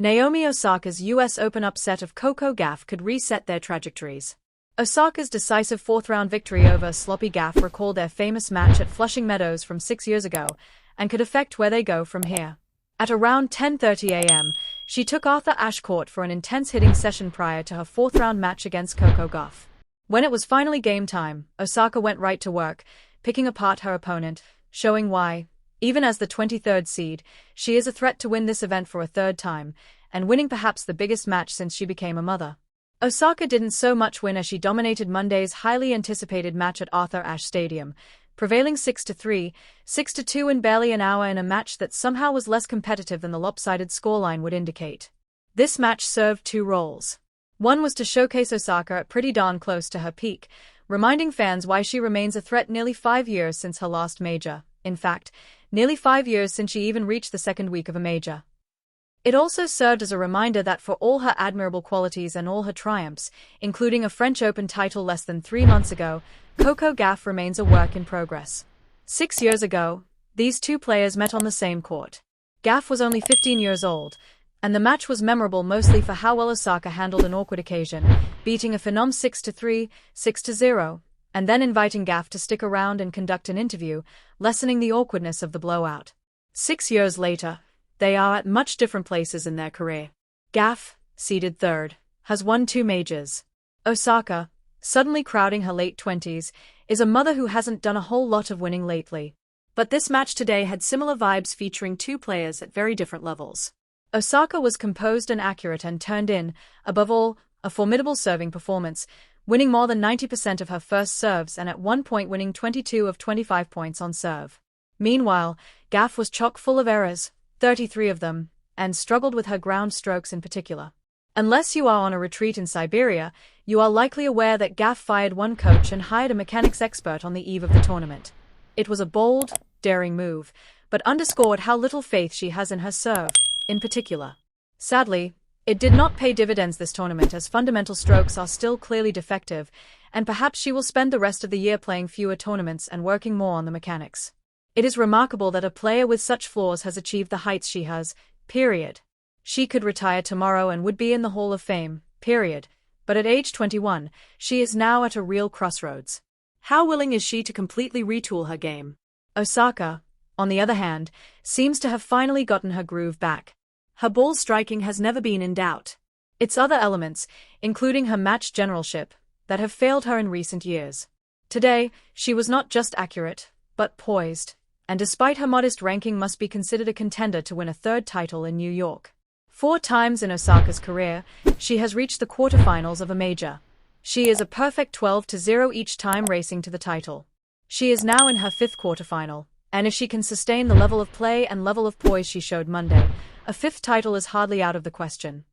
Naomi Osaka's US Open upset of Coco Gauff could reset their trajectories. Osaka's decisive fourth-round victory over sloppy Gauff recalled their famous match at Flushing Meadows from 6 years ago and could affect where they go from here. At around 10:30 a.m., she took Arthur Ashe court for an intense hitting session prior to her fourth-round match against Coco Gauff. When it was finally game time, Osaka went right to work, picking apart her opponent, showing why, even as the 23rd seed, she is a threat to win this event for a third time, and winning perhaps the biggest match since she became a mother. Osaka didn't so much win as she dominated Monday's highly anticipated match at Arthur Ashe Stadium, prevailing 6-3, 6-2 in barely an hour in a match that somehow was less competitive than the lopsided scoreline would indicate. This match served two roles. One was to showcase Osaka at pretty darn close to her peak, reminding fans why she remains a threat nearly 5 years since her last major. In fact, nearly 5 years since she even reached the second week of a major. It also served as a reminder that for all her admirable qualities and all her triumphs, including a French Open title less than 3 months ago, Coco Gauff remains a work in progress. 6 years ago, these two players met on the same court. Gauff was only 15 years old, and the match was memorable mostly for how well Osaka handled an awkward occasion, beating a phenom 6-3, 6-0, and then inviting Gauff to stick around and conduct an interview, lessening the awkwardness of the blowout. 6 years later, they are at much different places in their career. Gauff, seeded third, has won 2 majors. Osaka, suddenly crowding her late 20s, is a mother who hasn't done a whole lot of winning lately. But this match today had similar vibes featuring two players at very different levels. Osaka was composed and accurate and turned in, above all, a formidable serving performance, winning more than 90% of her first serves and at one point winning 22 of 25 points on serve. Meanwhile, Gauff was chock full of errors, 33 of them, and struggled with her ground strokes in particular. Unless you are on a retreat in Siberia, you are likely aware that Gauff fired one coach and hired a mechanics expert on the eve of the tournament. It was a bold, daring move, but underscored how little faith she has in her serve, in particular. Sadly, it did not pay dividends this tournament as fundamental strokes are still clearly defective, and perhaps she will spend the rest of the year playing fewer tournaments and working more on the mechanics. It is remarkable that a player with such flaws has achieved the heights she has, period. She could retire tomorrow and would be in the Hall of Fame, period. But at age 21, she is now at a real crossroads. How willing is she to completely retool her game? Osaka, on the other hand, seems to have finally gotten her groove back. Her ball striking has never been in doubt. It's other elements, including her match generalship, that have failed her in recent years. Today, she was not just accurate, but poised, and despite her modest ranking must be considered a contender to win a third title in New York. 4 times in Osaka's career, she has reached the quarterfinals of a major. She is a perfect 12-0 each time racing to the title. She is now in her 5th quarterfinal, and if she can sustain the level of play and level of poise she showed Monday, a 5th title is hardly out of the question.